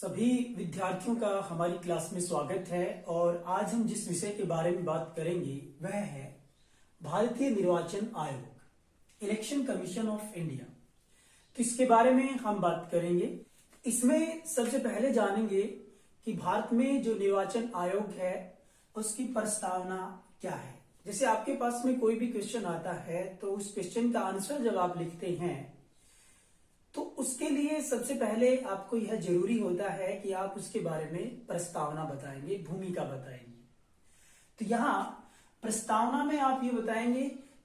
सभी विद्यार्थियों का हमारी क्लास में स्वागत है। और आज हम जिस विषय के बारे में बात करेंगे वह है भारतीय निर्वाचन आयोग, इलेक्शन कमीशन ऑफ इंडिया। तो इसके बारे में हम बात करेंगे। इसमें सबसे पहले जानेंगे कि भारत में जो निर्वाचन आयोग है उसकी प्रस्तावना क्या है। जैसे आपके पास में कोई भी क्वेश्चन आता है तो उस क्वेश्चन का आंसर जब आप लिखते हैं तो उसके लिए सबसे पहले आपको यह जरूरी होता है कि आप उसके बारे में प्रस्तावना बताएंगे, भूमिका बताएंगे। तो यहाँ प्रस्तावना में आप ये बताएंगे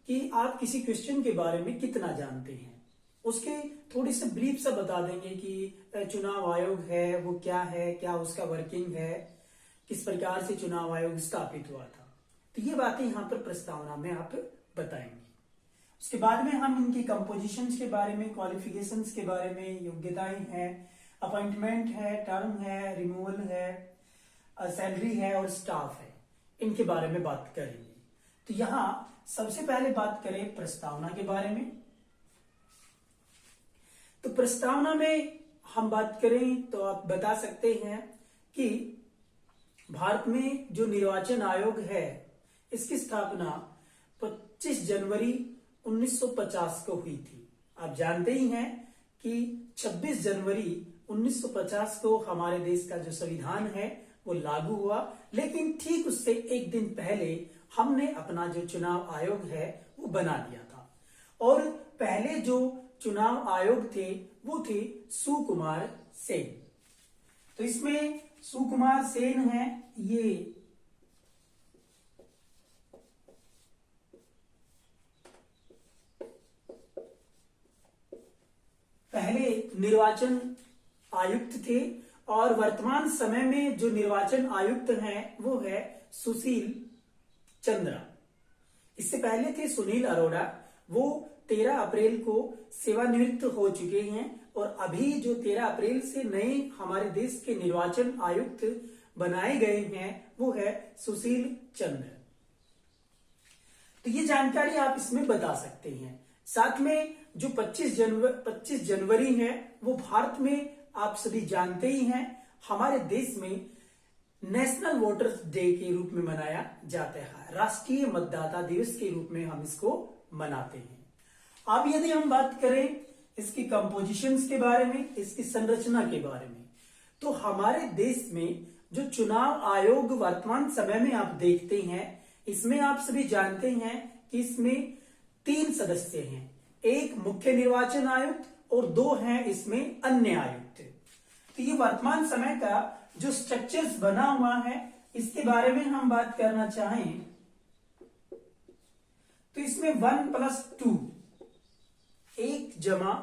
कि आप किसी क्वेश्चन के बारे में कितना जानते हैं। उसके थोड़ी सी ब्रीफ सा बता देंगे कि चुनाव आयोग है वो क्या है, क्या उसका वर्किंग है, किस प्रकार से चुनाव आयोग स्थापित हुआ था। तो ये बातें यहाँ पर प्रस्तावना में आप बताएंगे। उसके बाद में हम इनकी कंपोजिशंस के बारे में, क्वालिफिकेशंस के बारे में, योग्यताएं हैं, अपॉइंटमेंट है, टर्म है, रिमूवल है, सैलरी है और स्टाफ है, इनके बारे में बात करेंगे। तो यहाँ सबसे पहले बात करें प्रस्तावना के बारे में। तो प्रस्तावना में हम बात करें तो आप बता सकते हैं कि भारत में जो निर्वाचन आयोग है इसकी स्थापना 25 जनवरी 1950 को हुई थी। आप जानते ही हैं कि 26 जनवरी 1950 को हमारे देश का जो संविधान है वो लागू हुआ, लेकिन ठीक उससे एक दिन पहले हमने अपना जो चुनाव आयोग है वो बना दिया था। और पहले जो चुनाव आयोग थे वो थे सुकुमार सेन। तो इसमें सुकुमार सेन है, ये पहले निर्वाचन आयुक्त थे। और वर्तमान समय में जो निर्वाचन आयुक्त हैं वो है सुशील चंद्रा। इससे पहले थे सुनील अरोड़ा, वो 13 अप्रैल को सेवानिवृत्त हो चुके हैं। और अभी जो 13 अप्रैल से नए हमारे देश के निर्वाचन आयुक्त बनाए गए हैं वो है सुशील चंद्र। तो ये जानकारी आप इसमें बता सकते हैं। साथ में जो 25 जनवरी है वो भारत में आप सभी जानते ही हैं हमारे देश में नेशनल वोटर्स डे के रूप में मनाया जाता है, राष्ट्रीय मतदाता दिवस के रूप में हम इसको मनाते हैं। अब यदि हम बात करें इसकी कंपोजिशंस के बारे में, इसकी संरचना के बारे में, तो हमारे देश में जो चुनाव आयोग वर्तमान समय में आप देखते हैं इसमें आप सभी जानते हैं कि इसमें 3 सदस्य हैं, एक मुख्य निर्वाचन आयुक्त और 2 हैं इसमें अन्य आयुक्त। तो ये वर्तमान समय का जो स्ट्रक्चर्स बना हुआ है इसके बारे में हम बात करना चाहें तो इसमें 1+2 1 जमा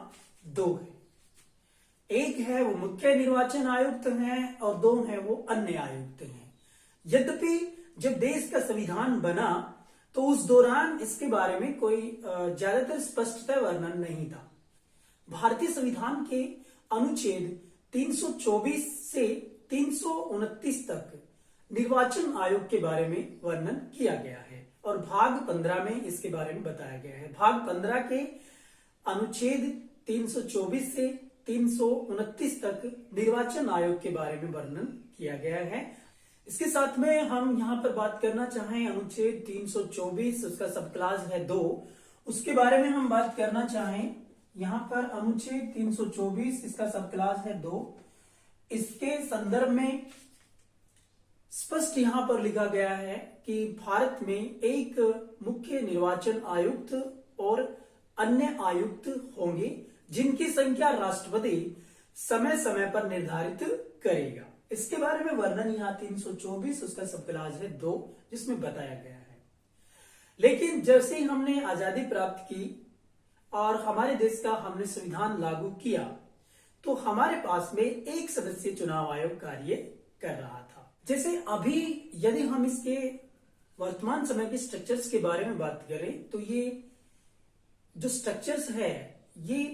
2 है। एक है वो मुख्य निर्वाचन आयुक्त हैं और 2 हैं वो अन्य आयुक्त हैं। यद्यपि जब देश का संविधान बना तो उस दौरान इसके बारे में कोई ज्यादातर स्पष्टता वर्णन नहीं था। भारतीय संविधान के अनुच्छेद 324 से 329 तक निर्वाचन आयोग के बारे में वर्णन किया गया है और भाग 15 में इसके बारे में बताया गया है। भाग 15 के अनुच्छेद 324 से 329 तक निर्वाचन आयोग के बारे में वर्णन किया गया है। इसके साथ में हम यहाँ पर बात करना चाहें अनुच्छेद 324, उसका सब क्लास है 2, उसके बारे में हम बात करना चाहें यहाँ पर अनुच्छेद 324 इसका सब क्लास है 2। इसके संदर्भ में स्पष्ट यहाँ पर लिखा गया है कि भारत में एक मुख्य निर्वाचन आयुक्त और अन्य आयुक्त होंगे जिनकी संख्या राष्ट्रपति समय समय पर निर्धारित करेगा। इसके बारे में वर्णन यहाँ 324 उसका सब क्लास है 2 जिसमें बताया गया है। लेकिन जैसे ही हमने आजादी प्राप्त की और हमारे देश का हमने संविधान लागू किया तो हमारे पास में एक सदस्यीय चुनाव आयोग कार्य कर रहा था। जैसे अभी यदि हम इसके वर्तमान समय के स्ट्रक्चर्स के बारे में बात करें तो ये जो स्ट्रक्चर्स है ये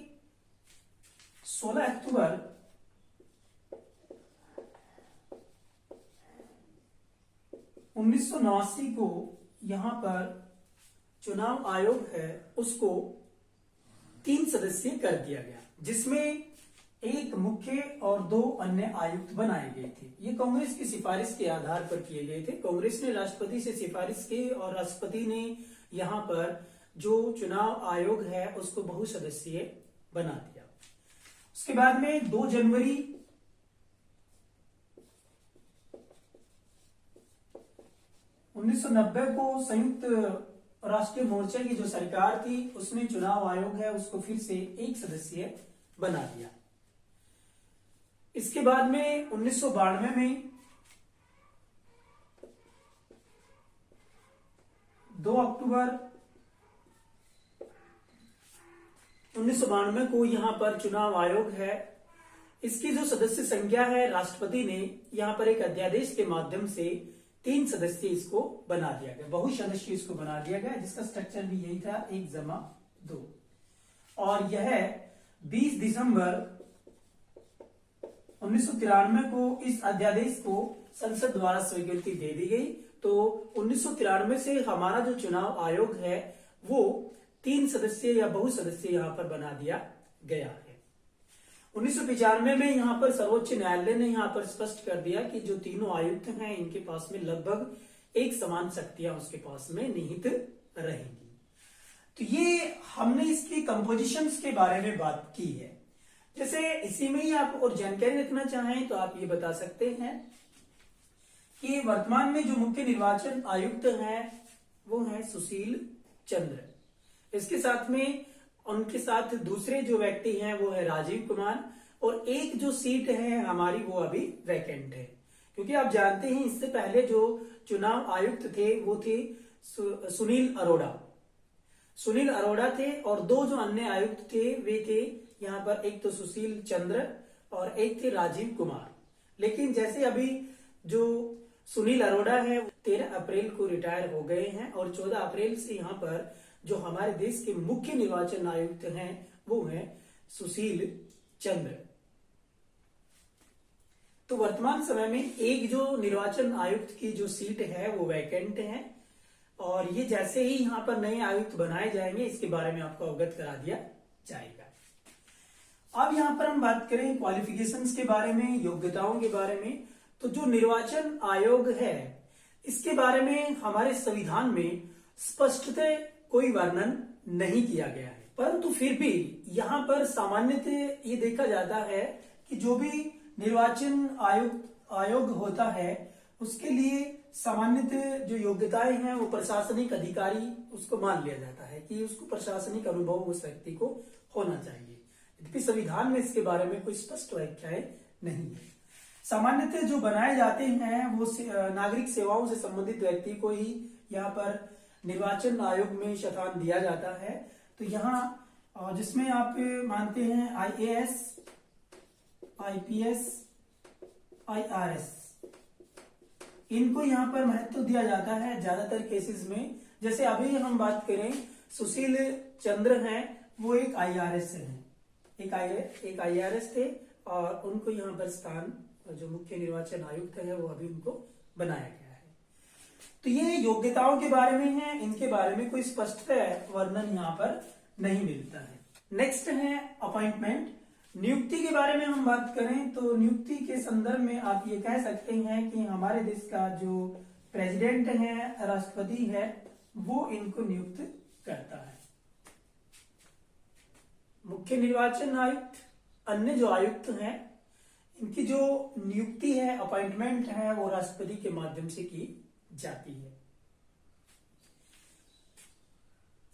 16 अक्टूबर 1989 को यहां पर चुनाव आयोग है उसको 3 सदस्यीय कर दिया गया, जिसमें एक मुख्य और 2 अन्य आयुक्त बनाए गए थे। ये कांग्रेस की सिफारिश के आधार पर किए गए थे। कांग्रेस ने राष्ट्रपति से सिफारिश की और राष्ट्रपति ने यहाँ पर जो चुनाव आयोग है उसको बहुसदस्यीय बना दिया। उसके बाद में 2 जनवरी 1990 को संयुक्त राष्ट्रीय मोर्चा की जो सरकार थी उसने चुनाव आयोग है उसको फिर से 1 सदस्यीय बना दिया। इसके बाद में 1992 में 2 अक्टूबर 1992 को यहां पर चुनाव आयोग है, इसकी जो सदस्य संख्या है राष्ट्रपति ने यहां पर एक अध्यादेश के माध्यम से 3 सदस्य इसको बना दिया गया, बहुसदस्यीय इसको बना दिया गया, जिसका स्ट्रक्चर भी यही था 1+2। और यह 20 दिसंबर 1993 को इस अध्यादेश को संसद द्वारा स्वीकृति दे दी गई। तो 1993 से हमारा जो चुनाव आयोग है वो 3 सदस्य या बहुसदस्यीय यहाँ पर बना दिया गया है। 1995 में यहाँ पर सर्वोच्च न्यायालय ने यहाँ पर स्पष्ट कर दिया कि जो तीनों आयुक्त हैं इनके पास में लगभग एक समान शक्तियां उसके पास में निहित रहेंगी। तो ये हमने इसकी कंपोजिशंस के बारे में बात की है। जैसे इसी में ही आप और जानकारी रखना चाहें तो आप ये बता सकते हैं कि वर्तमान में जो मुख्य निर्वाचन आयुक्त हैं वो है सुशील चंद्र। इसके साथ में उनके साथ दूसरे जो व्यक्ति हैं वो है राजीव कुमार, और एक जो सीट है हमारी वो अभी वैकेंट है, क्योंकि आप जानते हैं इससे पहले जो चुनाव आयुक्त थे वो थे सुनील अरोड़ा। सुनील अरोड़ा थे और 2 जो अन्य आयुक्त थे वे थे यहाँ पर एक तो सुशील चंद्र और एक थे राजीव कुमार। लेकिन जैसे अभी जो सुनील अरोड़ा है 13 अप्रैल को रिटायर हो गए हैं और 14 अप्रैल से यहाँ पर जो हमारे देश के मुख्य निर्वाचन आयुक्त हैं वो हैं सुशील चंद्र। तो वर्तमान समय में एक जो निर्वाचन आयुक्त की जो सीट है वो वैकेंट है, और ये जैसे ही यहाँ पर नए आयुक्त बनाए जाएंगे इसके बारे में आपको अवगत करा दिया जाएगा। अब यहाँ पर हम बात करें क्वालिफिकेशंस के बारे में, योग्यताओं के बारे में। तो जो निर्वाचन आयोग है इसके बारे में हमारे संविधान में स्पष्टतः कोई वर्णन नहीं किया गया है, परंतु फिर भी यहाँ पर सामान्यतः ये देखा जाता है कि जो भी निर्वाचन आयोग होता है उसके लिए सामान्यतः जो योग्यताएं हैं वो प्रशासनिक अधिकारी उसको मान लिया जाता है कि उसको प्रशासनिक अनुभव उस व्यक्ति को होना चाहिए। यद्यपि संविधान में इसके बारे में कोई स्पष्ट व्याख्याएं नहीं है। सामान्यतः जो बनाए जाते हैं वो नागरिक सेवाओं से संबंधित व्यक्ति को ही यहाँ पर निर्वाचन आयोग में शतान दिया जाता है। तो यहाँ जिसमें आप मानते हैं IAS, IPS, IRS, इनको यहाँ पर महत्व दिया जाता है ज्यादातर केसेस में। जैसे अभी हम बात करें सुशील चंद्र हैं वो एक IRS हैं, एक IRS थे और उनको यहाँ पर स्थान जो मुख्य निर्वाचन आयुक्त है वो अभी उनको बनाया गया है। तो ये योग्यताओं के बारे में है, इनके बारे में कोई स्पष्ट वर्णन यहाँ पर नहीं मिलता है। नेक्स्ट है अपॉइंटमेंट। नियुक्ति के बारे में हम बात करें तो नियुक्ति के संदर्भ में आप ये कह सकते हैं कि हमारे देश का जो प्रेसिडेंट है, राष्ट्रपति है, वो इनको नियुक्त करता है। मुख्य निर्वाचन आयुक्त, अन्य जो आयुक्त हैं, इनकी जो नियुक्ति है, अपॉइंटमेंट है, वो राष्ट्रपति के माध्यम से की जाती है।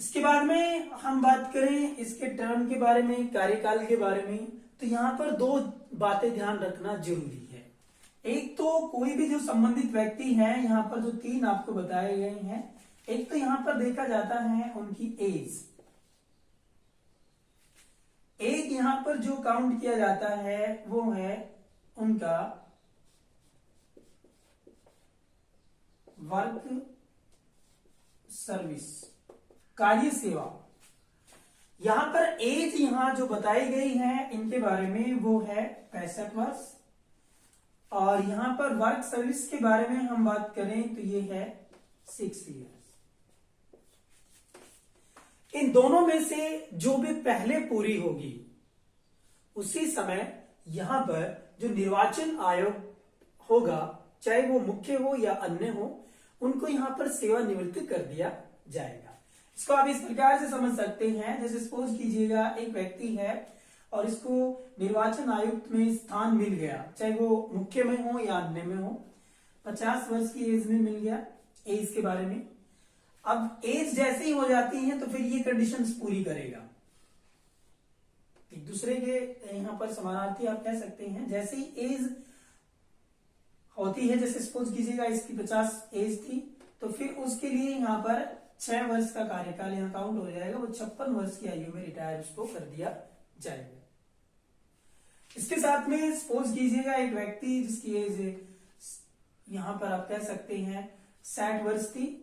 इसके बाद में हम बात करें इसके टर्म के बारे में, कार्यकाल के बारे में, तो यहाँ पर 2 बातें ध्यान रखना जरूरी है। एक तो कोई भी जो संबंधित व्यक्ति है, यहाँ पर जो 3 आपको बताए गए हैं, एक तो यहाँ पर देखा जाता है उनकी एज। एक यहाँ पर जो काउंट किया जाता है वो है उनका वर्क सर्विस, कार्य सेवा। यहां पर एज यहां जो बताई गई है इनके बारे में वो है 65 वर्ष, और यहां पर वर्क सर्विस के बारे में हम बात करें तो ये है 6 ईयर्स। इन दोनों में से जो भी पहले पूरी होगी उसी समय यहाँ पर जो निर्वाचन आयोग होगा, चाहे वो मुख्य हो या अन्य हो, उनको यहाँ पर सेवानिवृत्त कर दिया जाएगा। इसको आप इस प्रकार से समझ सकते हैं, जैसे सपोज कीजिएगा एक व्यक्ति है और इसको निर्वाचन आयुक्त में स्थान मिल गया, चाहे वो मुख्य में हो या अन्य में हो, 50 वर्ष की एज में मिल गया। एज के बारे में, अब एज जैसे ही हो जाती है तो फिर ये कंडीशंस पूरी करेगा। एक दूसरे के यहाँ पर समानार्थी आप कह सकते हैं। जैसे ही एज होती है, जैसे सपोज कीजिएगा इसकी 50 एज थी, तो फिर उसके लिए यहाँ पर 6 वर्ष का कार्यकाल यहाँ काउंट हो जाएगा, वो 56 वर्ष की आयु में रिटायर उसको कर दिया जाएगा। इसके साथ में सपोज कीजिएगा एक व्यक्ति जिसकी एज यहाँ पर आप कह सकते हैं 60 वर्ष थी।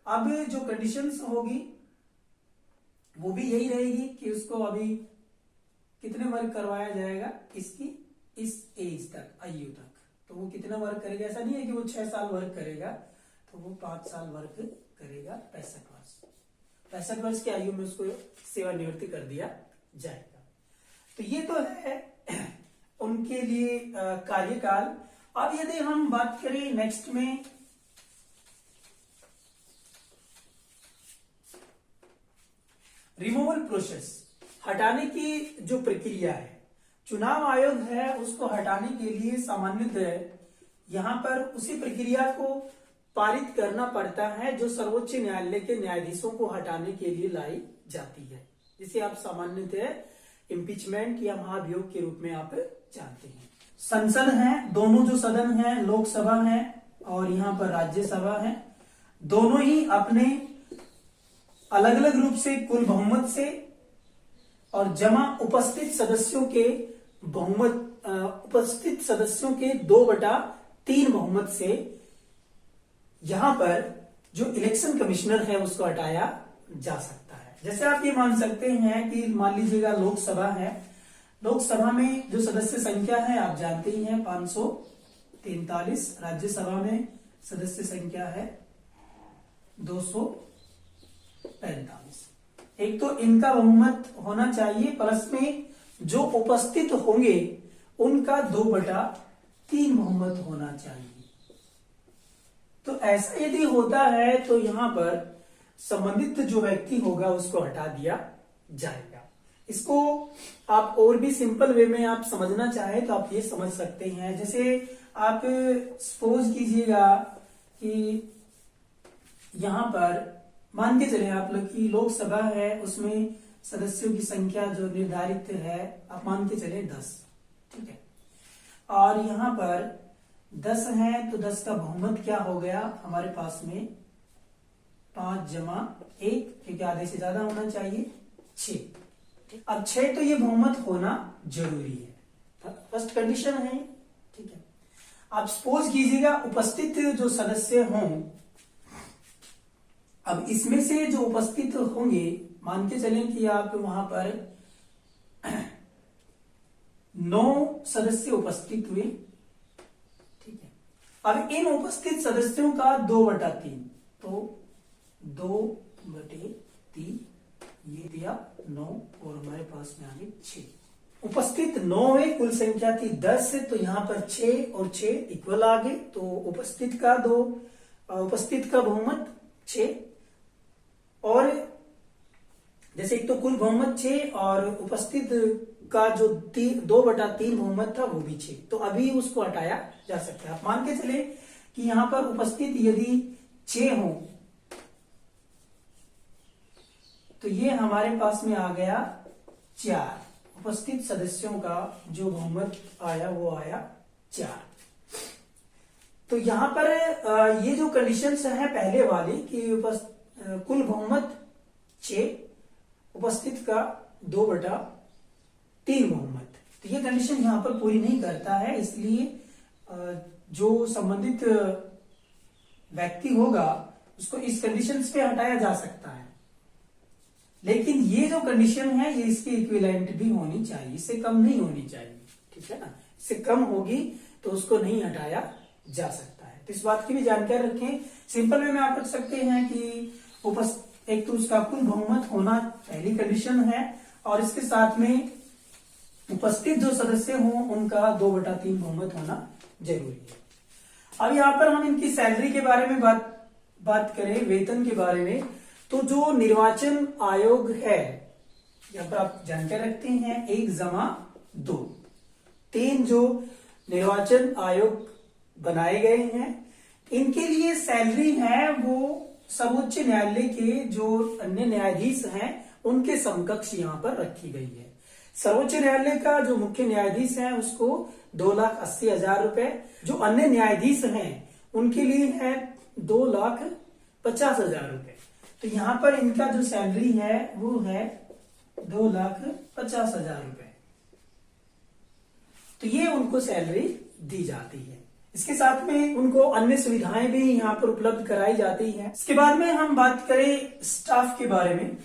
अब जो कंडीशंस होगी वो भी यही रहेगी कि उसको अभी कितने वर्क करवाया जाएगा, इसकी इस एज तक, आयु तक। तो वो कितना वर्क करेगा, ऐसा नहीं है कि वो 6 साल वर्क करेगा, तो वो 5 साल वर्क करेगा। 65 वर्ष की आयु में उसको सेवानिवृत्ति कर दिया जाएगा। तो ये तो है उनके लिए कार्यकाल। अब यदि हम बात करें नेक्स्ट में, रिमूवल प्रोसेस, हटाने की जो प्रक्रिया है, चुनाव आयोग है उसको हटाने के लिए सामान्यतः यहाँ पर उसी प्रक्रिया को पारित करना पड़ता है जो सर्वोच्च न्यायालय के न्यायाधीशों को हटाने के लिए लाई जाती है, जिसे आप सामान्यतः इम्पीचमेंट या महाभियोग के रूप में आप जानते हैं। संसद है, दोनों जो सदन है, लोकसभा है और यहाँ पर राज्यसभा है, दोनों ही अपने अलग अलग रूप से कुल बहुमत से और जमा उपस्थित सदस्यों के बहुमत, उपस्थित सदस्यों के 2/3 बहुमत से यहां पर जो इलेक्शन कमिश्नर है उसको हटाया जा सकता है। जैसे आप ये मान सकते हैं कि मान लीजिएगा लोकसभा है, लोकसभा में जो सदस्य संख्या है आप जानते ही हैं 543, राज्यसभा में सदस्य संख्या है 245। एक तो इनका बहुमत होना चाहिए, प्लस में जो उपस्थित होंगे उनका 2/3 बहुमत होना चाहिए। तो ऐसा यदि होता है तो यहां पर संबंधित जो व्यक्ति होगा उसको हटा दिया जाएगा। इसको आप और भी सिंपल वे में आप समझना चाहे तो आप ये समझ सकते हैं। जैसे आप सपोज कीजिएगा कि यहां पर मान के चले आप लोग की लोकसभा है, उसमें सदस्यों की संख्या जो निर्धारित है आप मान के चले 10, ठीक है, और यहां पर 10 है तो 10 का बहुमत क्या हो गया हमारे पास में 5 + 1, क्योंकि आधे से ज्यादा होना चाहिए 6। अब 6 तो ये बहुमत होना जरूरी है, फर्स्ट कंडीशन है, ठीक है। आप सपोज कीजिएगा उपस्थित जो सदस्य हों, अब इसमें से जो उपस्थित होंगे मान के चलें कि आप वहां पर 9 सदस्य उपस्थित हुए, ठीक है। अब इन उपस्थित सदस्यों का 2/3, तो 2/3 ये दिया 9 और हमारे पास में आ गए 6। उपस्थित 9 है, कुल संख्या थी 10, तो यहां पर 6 और 6 इक्वल आ गए, तो उपस्थित का उपस्थित का बहुमत 6, और जैसे एक तो कुल बहुमत 6 और उपस्थित का जो 2/3 बहुमत था वो भी 6, तो अभी उसको हटाया जा सकता है। आप मान के चले कि यहां पर उपस्थित यदि 6 हो तो ये हमारे पास में आ गया 4, उपस्थित सदस्यों का जो बहुमत आया वो आया 4। तो यहां पर ये जो कंडीशंस है पहले वाली कि कुल बहुमत 6, उपस्थित का 2/3 बहुमत, तो ये कंडीशन यहां पर पूरी नहीं करता है, इसलिए जो संबंधित व्यक्ति होगा उसको इस कंडीशंस पे हटाया जा सकता है। लेकिन ये जो कंडीशन है ये इसके इक्विवेलेंट भी होनी चाहिए, इससे कम नहीं होनी चाहिए, ठीक है ना। इससे कम होगी तो उसको नहीं हटाया जा सकता है, तो इस बात की भी जानकारी रखें। सिंपल वे में आप रख सकते हैं कि एक तो उसका कुल बहुमत होना पहली कंडीशन है, और इसके साथ में उपस्थित जो सदस्य हों उनका 2/3 बहुमत होना जरूरी है। अब यहाँ पर हम इनकी सैलरी के बारे में बात करें, वेतन के बारे में, तो जो निर्वाचन आयोग है, यहाँ पर आप जानकारी रखते हैं 1+2, 3 जो निर्वाचन आयोग बनाए गए हैं, इनके लिए सैलरी है वो सर्वोच्च न्यायालय के जो अन्य न्यायाधीश हैं उनके समकक्ष यहाँ पर रखी गई है। सर्वोच्च न्यायालय का जो मुख्य न्यायाधीश है उसको 2,80,000 रुपए, जो अन्य न्यायाधीश हैं उनके लिए है 2,50,000 रुपए। तो यहाँ पर इनका जो सैलरी है वो है 2,50,000 रुपए। तो ये उनको सैलरी दी जाती है। इसके साथ में उनको अन्य सुविधाएं भी यहाँ पर उपलब्ध कराई जाती हैं। इसके बाद में हम बात करें स्टाफ के बारे में।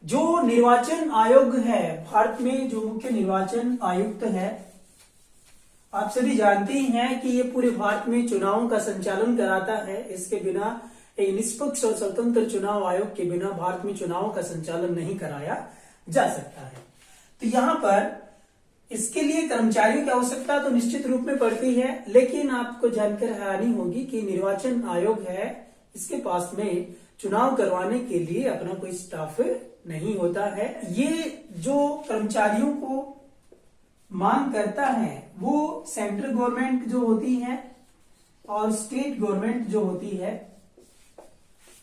जो निर्वाचन आयोग है, भारत में जो मुख्य निर्वाचन आयुक्त है, आप सभी जानते हैं कि ये पूरे भारत में चुनावों का संचालन कराता है। इसके बिना, एक निष्पक्ष और स्वतंत्र चुनाव आयोग के बिना भारत में चुनावों का संचालन नहीं कराया जा सकता है। तो यहाँ पर इसके लिए कर्मचारियों की आवश्यकता तो निश्चित रूप में पड़ती है, लेकिन आपको जानकर हैरानी होगी कि निर्वाचन आयोग है, इसके पास में चुनाव करवाने के लिए अपना कोई स्टाफ नहीं होता है। ये जो कर्मचारियों को मांग करता है वो सेंट्रल गवर्नमेंट जो होती है और स्टेट गवर्नमेंट जो होती है,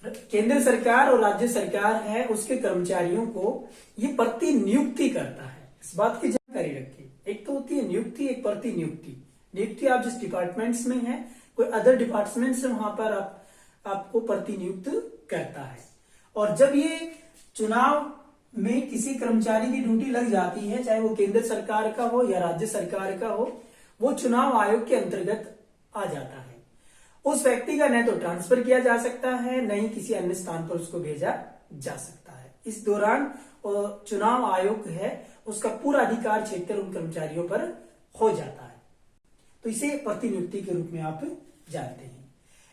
केंद्र सरकार और राज्य सरकार है, उसके कर्मचारियों को ये प्रतिनियुक्ति करता है। इस बात की जानकारी रखिए। एक तो होती है नियुक्ति, एक प्रतिनियुक्ति। नियुक्ति आप जिस डिपार्टमेंट्स में है, कोई अदर डिपार्टमेंट्स है, वहां पर आपको प्रतिनियुक्त करता है। और जब ये चुनाव में किसी कर्मचारी की ड्यूटी लग जाती है, चाहे वो केंद्र सरकार का हो या राज्य सरकार का हो, वो चुनाव आयोग के अंतर्गत आ जाता है। उस व्यक्ति का न तो ट्रांसफर किया जा सकता है, न ही किसी अन्य स्थान पर उसको भेजा जा सकता है। इस दौरान चुनाव आयोग है उसका पूरा अधिकार क्षेत्र उन कर्मचारियों पर हो जाता है। तो इसे प्रतिनियुक्ति के रूप में आप जानते हैं।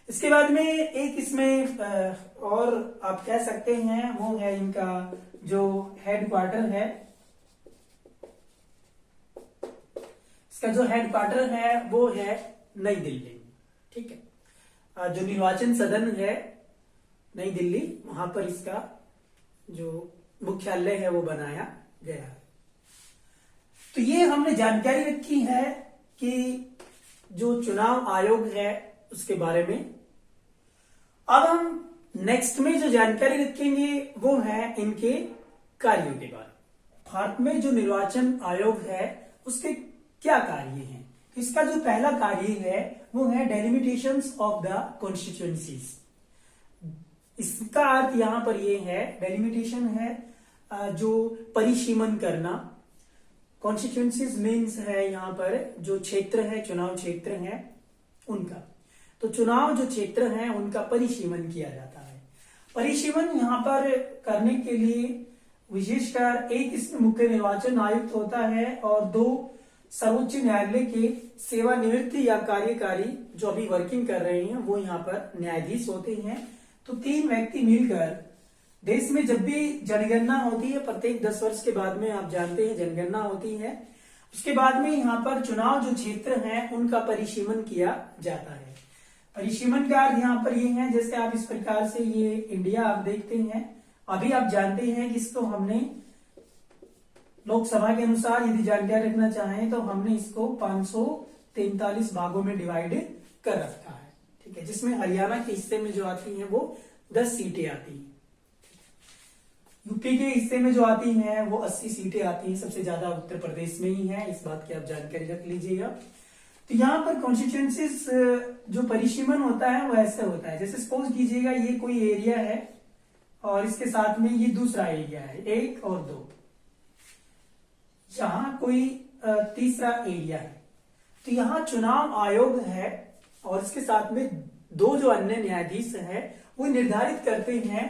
इसके बाद में एक इसमें और आप कह सकते हैं वो है इनका जो हेडक्वार्टर है। इसका जो हेडक्वार्टर है वो है नई दिल्ली, ठीक है। जो निर्वाचन सदन है नई दिल्ली, वहां पर इसका जो मुख्यालय है वो बनाया गया है। तो ये हमने जानकारी रखी है कि जो चुनाव आयोग है उसके बारे में। अब हम नेक्स्ट में जो जानकारी रखेंगे वो है इनके कार्यों के बारे में। भारत में जो निर्वाचन आयोग है उसके क्या कार्य हैं? इसका जो पहला कार्य है वो है डेलिमिटेशंस ऑफ द कॉन्स्टिट्यूएंसीज। इसका अर्थ यहां पर ये है, डेलिमिटेशन है जो परिसीमन करना। कॉन्स्टिट्यूएंसीज मीन्स है यहाँ पर जो क्षेत्र है, चुनाव क्षेत्र है उनका। तो चुनाव जो क्षेत्र है उनका परिसीमन किया जाता है। परिसीमन यहाँ पर करने के लिए विशेषकर एक इसमें मुख्य निर्वाचन आयुक्त होता है और 2 सर्वोच्च न्यायालय के सेवानिवृत्त या कार्यकारी जो अभी वर्किंग कर रहे हैं वो यहाँ पर न्यायाधीश होते हैं। तो 3 व्यक्ति मिलकर देश में जब भी जनगणना होती है, प्रत्येक 10 वर्ष के बाद में आप जानते हैं जनगणना होती है, उसके बाद में यहाँ पर चुनाव जो क्षेत्र हैं उनका परिसीमन किया जाता है। परिसीमन का अर्थ यहाँ पर ये है, जैसे आप इस प्रकार से ये इंडिया आप देखते हैं, अभी आप जानते हैं कि इसको हमने लोकसभा के अनुसार यदि जानकारी रखना चाहें तो हमने इसको 543 भागों में डिवाइड कर रखा है, ठीक है। जिसमें हरियाणा के हिस्से में जो आती हैं वो 10 सीटें आती हैं, यूपी के हिस्से में जो आती हैं वो 80 सीटें आती हैं, सबसे ज्यादा उत्तर प्रदेश में ही है। इस बात की आप जानकारी रख लीजिएगा। तो यहाँ पर कॉन्स्टिट्यूएंसीज जो परिसीमन होता है वो ऐसा होता है, जैसे सपोज कीजिएगा ये कोई एरिया है और इसके साथ में ये दूसरा एरिया है, 1 और 2, यहाँ कोई तीसरा एरिया है। तो यहाँ चुनाव आयोग है और इसके साथ में 2 जो अन्य न्यायाधीश है वो निर्धारित करते हैं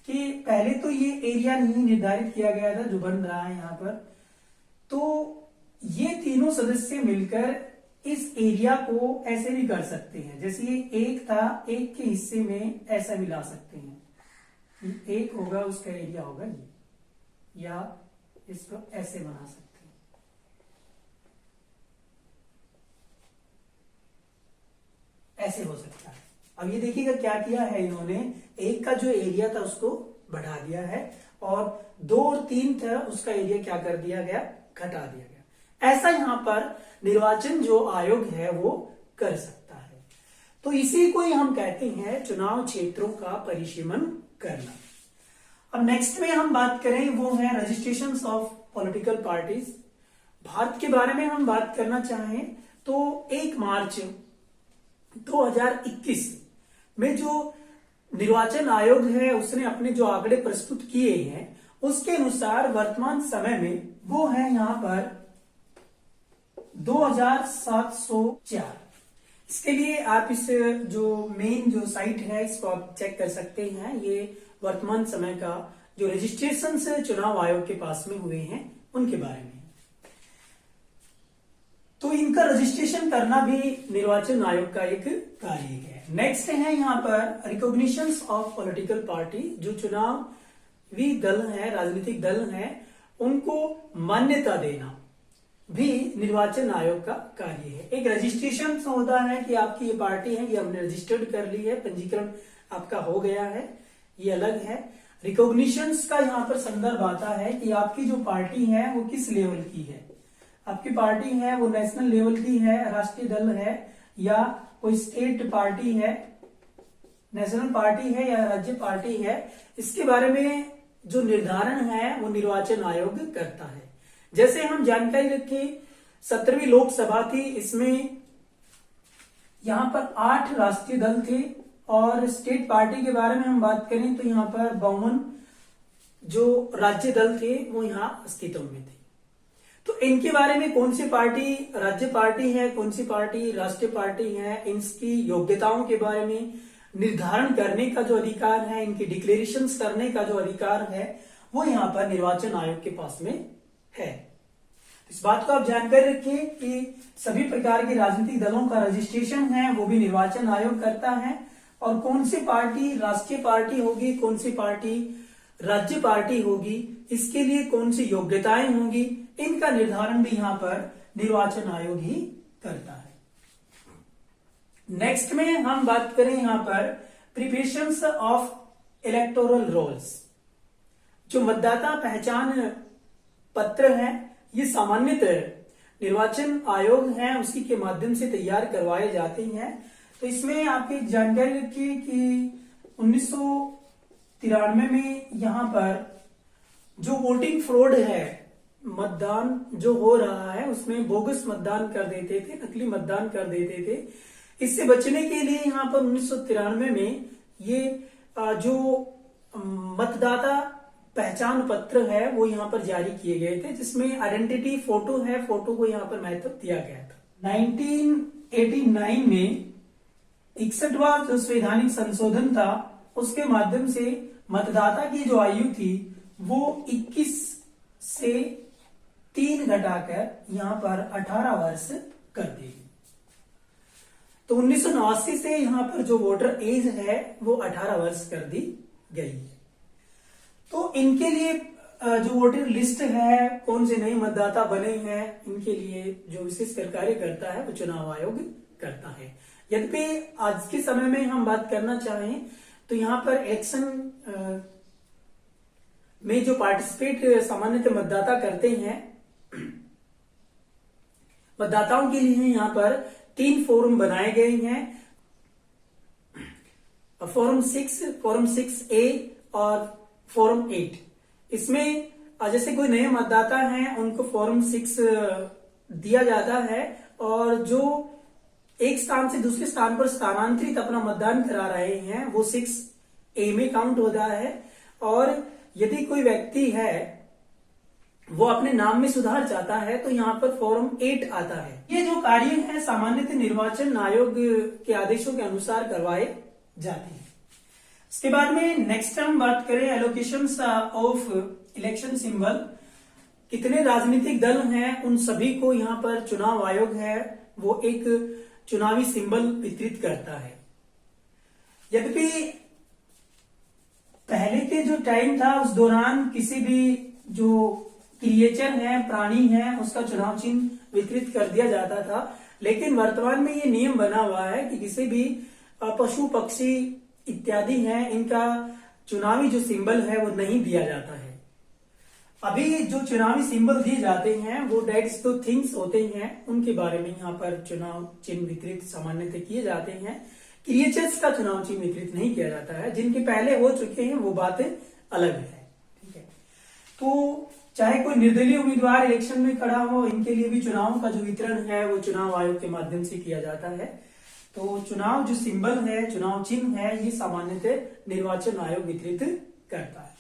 कि पहले तो ये एरिया नहीं निर्धारित किया गया था जो बन रहा है यहाँ पर, तो ये तीनों सदस्य मिलकर इस एरिया को ऐसे भी कर सकते हैं, जैसे ये 1 था, 1 के हिस्से में ऐसा मिला सकते हैं, 1 होगा उसका एरिया होगा ये, या इसको ऐसे बना सकते हैं, ऐसे हो सकता है। अब ये देखिएगा क्या किया है इन्होंने, 1 का जो एरिया था उसको बढ़ा दिया है और 2 और 3 था उसका एरिया क्या कर दिया गया, घटा दिया गया। ऐसा यहां पर निर्वाचन जो आयोग है वो कर सकता है। तो इसी को ही हम कहते हैं चुनाव क्षेत्रों का परिसीमन करना। अब नेक्स्ट में हम बात करें वो है registration of political parties. Bharat के बारे में हम बात करना चाहें तो 1 मार्च 2021 में जो निर्वाचन आयोग है उसने अपने जो आंकड़े प्रस्तुत किए हैं उसके अनुसार वर्तमान समय में वो है यहां पर 2704। इसके लिए आप इस जो मेन जो साइट है इसको आप चेक कर सकते हैं। ये वर्तमान समय का जो रजिस्ट्रेशन से चुनाव आयोग के पास में हुए हैं उनके बारे में। तो इनका रजिस्ट्रेशन करना भी निर्वाचन आयोग का एक कार्य है। नेक्स्ट है यहाँ पर रिकॉग्निशन ऑफ पॉलिटिकल पार्टी। जो चुनावी दल है, राजनीतिक दल है, उनको मान्यता देना भी निर्वाचन आयोग का कार्य है। एक रजिस्ट्रेशन होता है कि आपकी ये पार्टी है, ये हमने रजिस्टर्ड कर ली है, पंजीकरण आपका हो गया है, ये अलग है। रिकॉग्निशन का यहाँ पर संदर्भ आता है कि आपकी जो पार्टी है वो किस लेवल की है। आपकी पार्टी है वो नेशनल लेवल की है, राष्ट्रीय दल है, या कोई स्टेट पार्टी है, नेशनल पार्टी है या राज्य पार्टी है। इसके बारे में जो निर्धारण है वो निर्वाचन आयोग करता है। जैसे हम जानकारी रखें 17वीं लोकसभा थी, इसमें यहां पर 8 राष्ट्रीय दल थे और स्टेट पार्टी के बारे में हम बात करें तो यहां पर 52 जो राज्य दल थे वो यहां अस्तित्व में थे। तो इनके बारे में कौन सी पार्टी राज्य पार्टी है, कौन सी पार्टी राष्ट्रीय पार्टी है, इनकी योग्यताओं के बारे में निर्धारण करने का जो अधिकार है, इनकी डिक्लेरेशन करने का जो अधिकार है वो यहाँ पर निर्वाचन आयोग के पास में है। इस बात को आप जानकर रखिए कि सभी प्रकार के राजनीतिक दलों का रजिस्ट्रेशन है वो भी निर्वाचन आयोग करता है, और कौन सी पार्टी राष्ट्रीय पार्टी होगी, कौन सी पार्टी राज्य पार्टी होगी, इसके लिए कौन सी योग्यताएं होंगी, इनका निर्धारण भी यहां पर निर्वाचन आयोग ही करता है। नेक्स्ट में हम बात करें यहां पर प्रिपरेशंस ऑफ इलेक्टोरल रोल्स। जो मतदाता पहचान पत्र है ये सामान्यतः निर्वाचन आयोग है उसी के माध्यम से तैयार करवाए जाते हैं। तो इसमें आपकी जानकारी रखिए कि 1993 में यहां पर जो वोटिंग फ्रॉड है, मतदान जो हो रहा है उसमें बोगस मतदान कर देते थे, नकली मतदान कर देते थे। इससे बचने के लिए यहां पर 1993 में ये जो मतदाता पहचान पत्र है वो यहाँ पर जारी किए गए थे, जिसमें आइडेंटिटी फोटो है, फोटो को यहाँ पर महत्व दिया गया था। 1989 में 61वां जो संवैधानिक संशोधन था उसके माध्यम से मतदाता की जो आयु थी वो 21 से 3 घटाकर यहाँ पर 18 वर्ष कर दी। तो 1989 से यहाँ पर जो वोटर एज है वो 18 वर्ष कर दी गई है। तो इनके लिए जो वोटर लिस्ट है, कौन से नए मतदाता बने हैं, इनके लिए जो विशेष कार्य करता है वो चुनाव आयोग करता है। यद्यपि आज के समय में हम बात करना चाहें तो यहाँ पर एक्शन में जो पार्टिसिपेट सामान्यतः मतदाता करते हैं, मतदाताओं के लिए यहाँ पर 3 फोरम बनाए गए हैं, फॉर्म 6, फॉर्म 6A और फॉर्म 8। इसमें जैसे कोई नए मतदाता हैं उनको फॉर्म 6 दिया जाता है, और जो एक स्थान से दूसरे स्थान पर स्थानांतरित अपना मतदान करा रहे हैं वो 6A में काउंट होता है। और यदि कोई व्यक्ति है वो अपने नाम में सुधार चाहता है तो यहाँ पर फॉर्म 8 आता है। ये जो कार्य है सामान्यतः निर्वाचन आयोग के आदेशों के अनुसार करवाए जाते हैं। इसके बाद में नेक्स्ट हम बात करें एलोकेशन ऑफ इलेक्शन सिंबल। कितने राजनीतिक दल हैं उन सभी को यहाँ पर चुनाव आयोग है वो एक चुनावी सिंबल वितरित करता है। यद्यपि पहले के जो टाइम था उस दौरान किसी भी जो क्रिएचर है, प्राणी है, उसका चुनाव चिन्ह वितरित कर दिया जाता था, लेकिन वर्तमान में ये नियम बना हुआ है कि किसी भी पशु पक्षी इत्यादि हैं, इनका चुनावी जो सिंबल है वो नहीं दिया जाता है। अभी जो चुनावी सिंबल दिए जाते हैं वो डेट्स तो थिंग्स होते हैं, उनके बारे में यहाँ पर चुनाव चिन्ह वितरित सामान्यतः किए जाते हैं। क्रिएचर्स का चुनाव चिन्ह वितरित नहीं किया जाता है। जिनके पहले हो चुके हैं वो बातें अलग है, ठीक है। तो चाहे कोई निर्दलीय उम्मीदवार इलेक्शन में खड़ा हो, इनके लिए भी चुनाव का जो वितरण है वो चुनाव आयोग के माध्यम से किया जाता है। तो चुनाव जो सिंबल है, चुनाव चिन्ह है, ये सामान्यतः निर्वाचन आयोग वितरित करता है।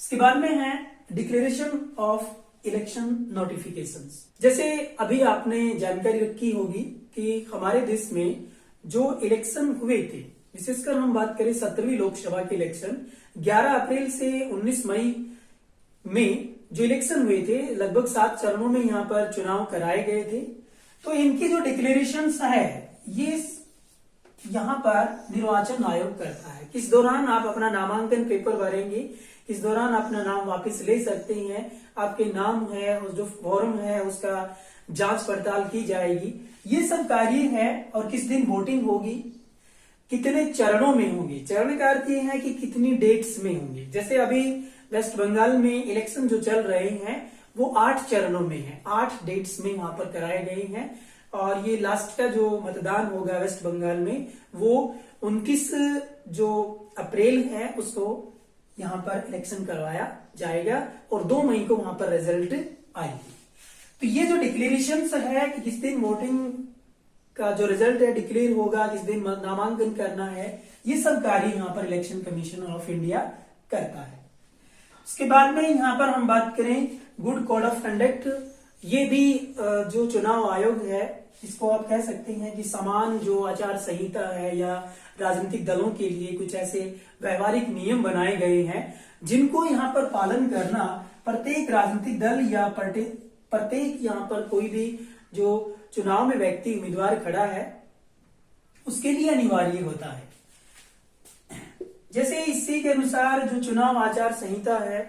इसके बाद में है डिक्लेरेशन ऑफ इलेक्शन नोटिफिकेशंस। जैसे अभी आपने जानकारी रखी होगी कि हमारे देश में जो इलेक्शन हुए थे, विशेषकर हम बात करें 17वीं लोकसभा के इलेक्शन, 11 अप्रैल से 19 मई में जो इलेक्शन हुए थे, लगभग 7 चरणों में यहाँ पर चुनाव कराए गए थे। तो इनकी जो डिक्लेरेशंस है ये यहाँ पर निर्वाचन आयोग करता है। किस दौरान आप अपना नामांकन पेपर भरेंगे, इस दौरान अपना नाम वापस ले सकते हैं, आपके नाम है और जो फॉर्म है उसका जांच पड़ताल की जाएगी, ये सब कार्य है। और किस दिन वोटिंग होगी, कितने चरणों में होगी, चरण का अर्थ ये है कि कितनी डेट्स में होंगी। जैसे अभी वेस्ट बंगाल में इलेक्शन जो चल रहे हैं वो 8 चरणों में है, 8 डेट्स में वहां पर कराए गए हैं। और ये लास्ट का जो मतदान होगा वेस्ट बंगाल में वो 29 जो अप्रैल है उसको यहाँ पर इलेक्शन करवाया जाएगा और 2 मई को वहां पर रिजल्ट आएगी। तो ये जो डिक्लेरेशन है कि किस दिन वोटिंग का जो रिजल्ट है डिक्लेयर होगा, किस दिन नामांकन करना है, ये सब कार्य यहाँ पर इलेक्शन कमीशन ऑफ इंडिया करता है। उसके बाद में यहाँ पर हम बात करें गुड कोड ऑफ कंडक्ट। ये भी जो चुनाव आयोग है इसको आप कह सकते हैं कि समान जो आचार संहिता है या राजनीतिक दलों के लिए कुछ ऐसे व्यवहारिक नियम बनाए गए हैं जिनको यहाँ पर पालन करना प्रत्येक राजनीतिक दल या प्रत्येक यहाँ पर कोई भी जो चुनाव में व्यक्ति उम्मीदवार खड़ा है उसके लिए अनिवार्य होता है। जैसे इसी के अनुसार जो चुनाव आचार संहिता है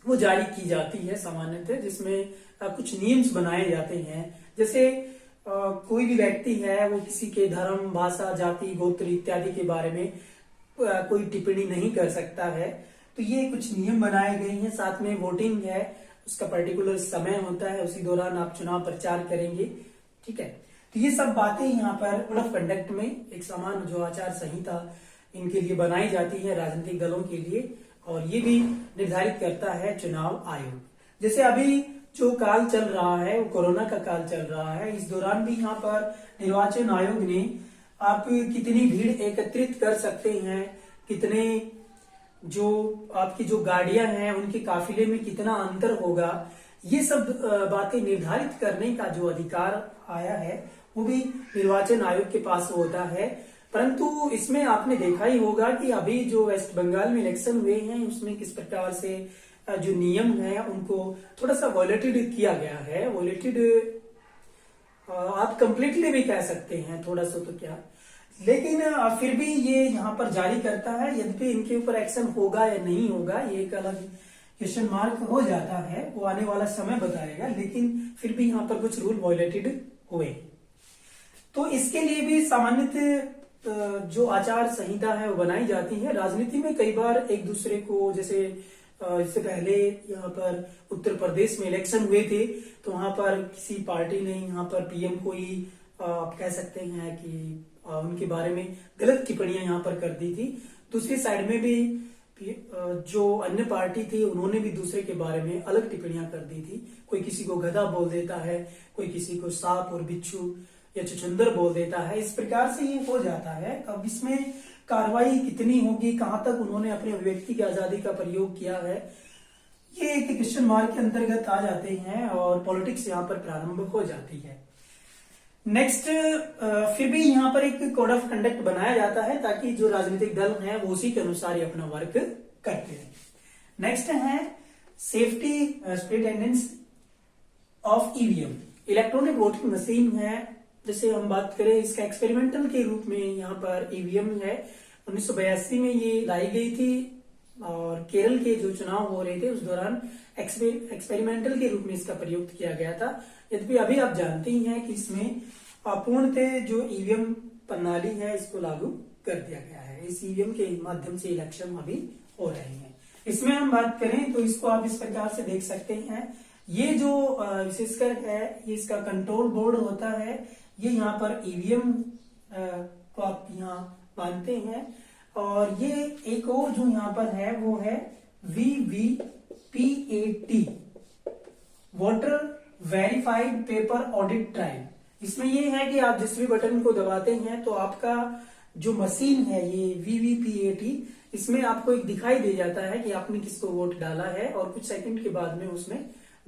वो जारी की जाती है सामान्यतः, जिसमें कुछ नियम्स बनाए जाते हैं। जैसे कोई भी व्यक्ति है वो किसी के धर्म, भाषा, जाति, गोत्र इत्यादि के बारे में कोई टिप्पणी नहीं कर सकता है। तो ये कुछ नियम बनाए गए हैं। साथ में वोटिंग है, उसका पर्टिकुलर समय होता है, उसी दौरान आप चुनाव प्रचार करेंगे, ठीक है। तो ये सब बातें यहाँ पर कोड ऑफ कंडक्ट में एक समान जो आचार संहिता इनके लिए बनाई जाती है राजनीतिक दलों के लिए, और ये भी निर्धारित करता है चुनाव आयोग। जैसे अभी जो काल चल रहा है वो कोरोना का काल चल रहा है, इस दौरान भी यहाँ पर निर्वाचन आयोग ने आप कितनी भीड़ एकत्रित कर सकते हैं, कितने जो आपकी जो गाड़ियां हैं उनके काफिले में कितना अंतर होगा, ये सब बातें निर्धारित करने का जो अधिकार आया है वो भी निर्वाचन आयोग के पास होता है। परंतु इसमें आपने देखा ही होगा कि अभी जो वेस्ट बंगाल में इलेक्शन हुए हैं उसमें किस प्रकार से जो नियम है उनको थोड़ा सा वॉयलेटेड किया गया है। वॉयलेटेड आप कंप्लीटली भी कह सकते हैं, थोड़ा सा तो क्या, लेकिन फिर भी ये यहाँ पर जारी करता है। यद्यपि इनके ऊपर एक्शन होगा या नहीं होगा ये एक अलग क्वेश्चन मार्क हो जाता है, वो आने वाला समय बताएगा, लेकिन फिर भी यहाँ पर कुछ रूल वॉयलेटेड हुए। तो इसके लिए भी सामान्यतः जो आचार संहिता है वो बनाई जाती है। राजनीति में कई बार एक दूसरे को, जैसे इससे पहले यहाँ पर उत्तर प्रदेश में इलेक्शन हुए थे तो वहां पर किसी पार्टी ने यहाँ पर पीएम को ही आप कह सकते हैं कि उनके बारे में गलत टिप्पणियां यहाँ पर कर दी थी। दूसरी साइड में भी जो अन्य पार्टी थी उन्होंने भी दूसरे के बारे में अलग टिप्पणियां कर दी थी। कोई किसी को गधा बोल देता है, कोई किसी को सांप और बिच्छू या चुचंदर बोल देता है, इस प्रकार से ये हो जाता है। अब इसमें कार्रवाई कितनी होगी, कहां तक उन्होंने अपने अभिव्यक्ति की आजादी का प्रयोग किया है, ये एक क्वेश्चन मार्क के अंतर्गत आ जाते हैं और पॉलिटिक्स यहाँ पर प्रारंभ हो जाती है। नेक्स्ट फिर भी यहाँ पर एक कोड ऑफ कंडक्ट बनाया जाता है ताकि जो राजनीतिक दल हैं वो उसी के अनुसार ही अपना वर्क करते हैं। नेक्स्ट है safety attendance of EVM. Electronic voting machine है, जैसे हम बात करें इसका एक्सपेरिमेंटल के रूप में यहाँ पर ईवीएम है। 1982 में ये लाई गई थी और केरल के जो चुनाव हो रहे थे उस दौरान एक्सपेरिमेंटल के रूप में इसका प्रयोग किया गया था। यद्यपि अभी आप जानते ही हैं कि इसमें पूर्णतः जो ईवीएम प्रणाली है इसको लागू कर दिया गया है। इस ईवीएम के माध्यम से इलेक्शन अभी हो रहे हैं। इसमें हम बात करें तो इसको आप इस प्रकार से देख सकते हैं। ये जो विशेषकर है ये इसका कंट्रोल बोर्ड होता है। ये यहाँ पर ईवीएम को आप यहाँ मानते हैं और ये एक और जो यहाँ पर है वो है VVPAT voter verified paper audit trial. इसमें ये है कि आप जिस भी बटन को दबाते हैं तो आपका जो मशीन है ये VVPAT इसमें आपको एक दिखाई दे जाता है कि आपने किसको वोट डाला है और कुछ सेकंड के बाद में उसमें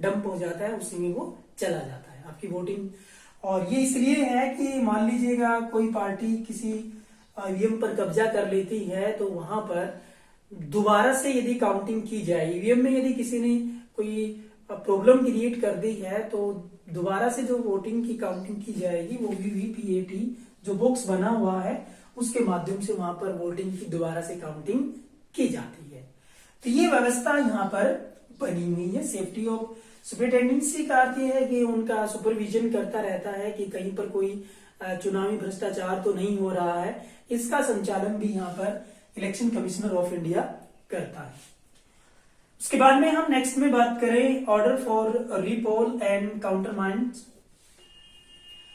डंप हो जाता है, उसी में वो चला जाता है आपकी वोटिंग। और ये इसलिए है कि मान लीजिएगा कोई पार्टी किसी ईवीएम पर कब्जा कर लेती है तो वहां पर दोबारा से यदि काउंटिंग की जाए, ईवीएम में यदि किसी ने कोई प्रॉब्लम क्रिएट कर दी है तो दोबारा से जो वोटिंग की काउंटिंग की जाएगी वो VVPAT जो बॉक्स बना हुआ है उसके माध्यम से वहां पर वोटिंग की दोबारा से काउंटिंग की जाती है। तो ये व्यवस्था यहाँ पर बनी हुई है। सेफ्टी ऑफ सुपरिटेंडेंसी का अर्थ यह है कि उनका सुपरविजन करता रहता है कि कहीं पर कोई चुनावी भ्रष्टाचार तो नहीं हो रहा है। इसका संचालन भी यहाँ पर इलेक्शन कमिश्नर ऑफ इंडिया करता है। उसके बाद में हम नेक्स्ट में बात करें ऑर्डर फॉर रीपोल एंड काउंटरमाइंड।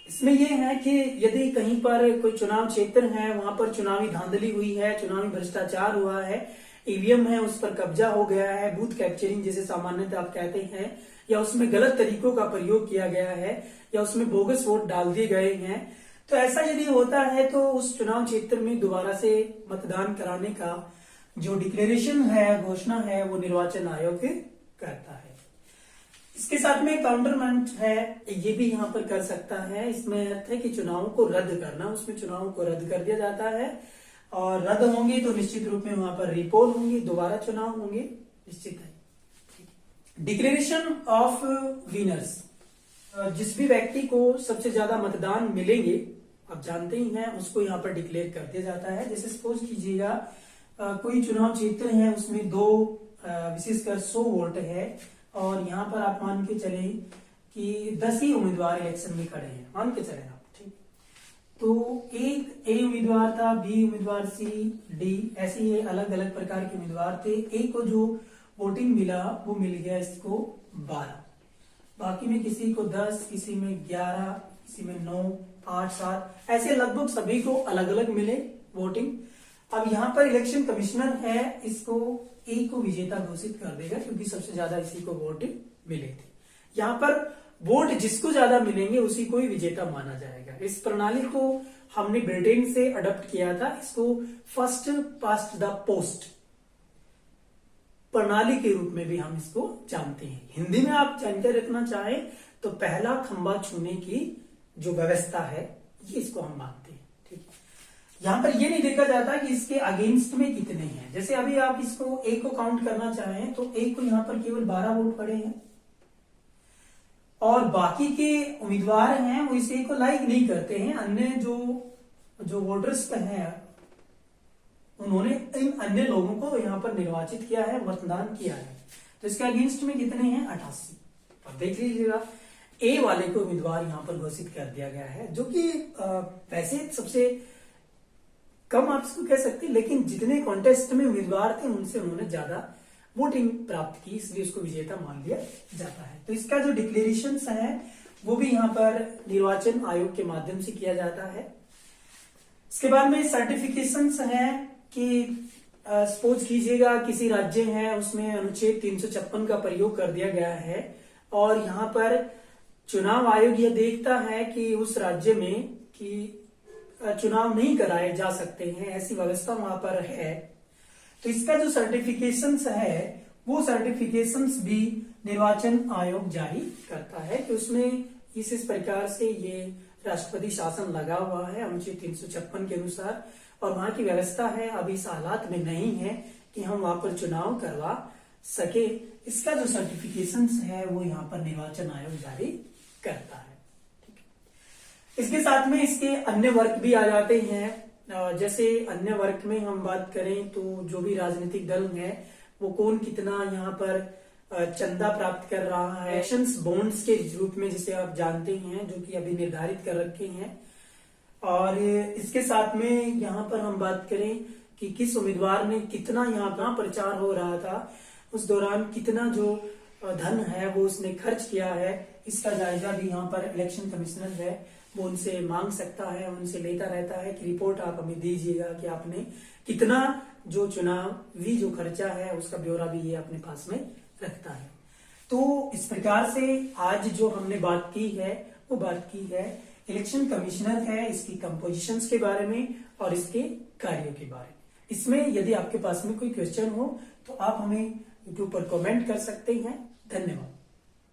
इसमें यह है कि यदि कहीं पर कोई चुनाव क्षेत्र है वहां पर चुनावी धांधली हुई है, चुनावी भ्रष्टाचार हुआ है, ईवीएम है उस पर कब्जा हो गया है, बूथ कैप्चरिंग जिसे सामान्यतः आप कहते हैं, या उसमें गलत तरीकों का प्रयोग किया गया है या उसमें बोगस वोट डाल दिए गए हैं, तो ऐसा यदि होता है तो उस चुनाव क्षेत्र में दोबारा से मतदान कराने का जो डिक्लेरेशन है, घोषणा है, वो निर्वाचन आयोग करता है। इसके साथ में काउंटरमेंट है, ये भी यहाँ पर कर सकता है। इसमें अर्थ है कि चुनावों को रद्द करना, उसमें चुनावों को रद्द कर दिया जाता है और रद्द होंगे तो निश्चित रूप में वहां पर रिपोल होंगे, दोबारा चुनाव होंगे, निश्चित है। डिक्लेरेशन ऑफ विनर्स, जिस भी व्यक्ति को सबसे ज्यादा मतदान मिलेंगे आप जानते ही हैं उसको यहाँ पर डिक्लेयर कर दिया जाता है। जैसे सपोज कीजिएगा कोई चुनाव क्षेत्र है उसमें दो विशेषकर 100 वोट है और यहाँ पर आप मान के चले कि 10 ही उम्मीदवार इलेक्शन में खड़े हैं, मान के चले आप, ठीक। तो एक ए उम्मीदवार था, बी उम्मीदवार, सी, डी, ऐसे ही अलग अलग प्रकार के उम्मीदवार थे। ए को जो वोटिंग मिला वो मिल गया इसको 12, बाकी में किसी को 10, किसी में 11, किसी में 9, 8, 7, ऐसे लगभग सभी को अलग अलग मिले वोटिंग। अब यहाँ पर इलेक्शन कमिश्नर है इसको ए को विजेता घोषित कर देगा क्योंकि सबसे ज्यादा इसी को वोट मिले थे। यहाँ पर वोट जिसको ज्यादा मिलेंगे उसी को ही विजेता माना जाएगा। इस प्रणाली को हमने ब्रिटेन से अडॉप्ट किया था। इसको फर्स्ट पास्ट द पोस्ट प्रणाली के रूप में भी हम इसको जानते हैं। हिंदी में आप जानकारी रखना चाहें तो पहला खंबा छूने की जो व्यवस्था है ये इसको हम मानते हैं, ठीक है। यहां पर ये नहीं देखा जाता कि इसके अगेंस्ट में कितने हैं। जैसे अभी आप इसको ए को काउंट करना चाहें तो ए को यहां पर केवल 12 वोट पड़े हैं और बाकी के उम्मीदवार हैं वो इस ए को लाइक नहीं करते हैं। अन्य जो वोटर्स हैं उन्होंने इन अन्य लोगों को यहां पर निर्वाचित किया है, मतदान किया है। तो इसके अगेंस्ट में कितने हैं? 88। और देख लीजिएगा ए वाले को उम्मीदवार यहां पर घोषित कर दिया गया है, जो कि वैसे सबसे कम आप इसको कह सकते हैं, लेकिन जितने कॉन्टेस्ट में उम्मीदवार थे उनसे उन्होंने ज्यादा वोटिंग प्राप्त की, इसलिए उसको विजेता मान लिया जाता है। तो इसका जो डिक्लेरेशन है वो भी यहाँ पर निर्वाचन आयोग के माध्यम से किया जाता है। इसके बाद में सर्टिफिकेशन है कि सपोज कीजिएगा किसी राज्य है उसमें अनुच्छेद 356 का प्रयोग कर दिया गया है और यहाँ पर चुनाव आयोग यह देखता है कि उस राज्य में कि चुनाव नहीं कराए जा सकते हैं, ऐसी व्यवस्था वहां पर है। तो इसका जो सर्टिफिकेशंस है वो सर्टिफिकेशंस भी निर्वाचन आयोग जारी करता है कि उसमें इस प्रकार से ये राष्ट्रपति शासन लगा हुआ है अनुच्छेद 356 के अनुसार और वहां की व्यवस्था है अभी इस हालात में नहीं है कि हम वहां पर चुनाव करवा सके। इसका जो सर्टिफिकेशन है वो यहाँ पर निर्वाचन आयोग जारी करता है। ठीक है। इसके साथ में इसके अन्य वर्ग भी आ जाते हैं जैसे अन्य वर्ग में हम बात करें तो जो भी राजनीतिक दल है वो कौन कितना यहाँ पर चंदा प्राप्त कर रहा है, इलेक्शंस बॉन्ड्स के रूप में जिसे आप जानते हैं, जो कि अभी निर्धारित कर रखे हैं। और इसके साथ में यहाँ पर हम बात करें कि किस उम्मीदवार ने कितना यहाँ पर प्रचार हो रहा था उस दौरान कितना जो धन है वो उसने खर्च किया है, इसका जायजा भी यहाँ पर इलेक्शन कमिश्नर है वो उनसे मांग सकता है, उनसे लेता रहता है कि रिपोर्ट आप हमें दीजिएगा कि आपने कितना जो चुनावी जो खर्चा है उसका ब्यौरा भी ये अपने पास में रखता है। तो इस प्रकार से आज जो हमने बात की है वो बात की है इलेक्शन कमिश्नर है, इसकी कंपोजिशंस के बारे में और इसके कार्यों के बारे में। इसमें यदि आपके पास में कोई क्वेश्चन हो तो आप हमें यूट्यूब पर कमेंट कर सकते हैं। धन्यवाद।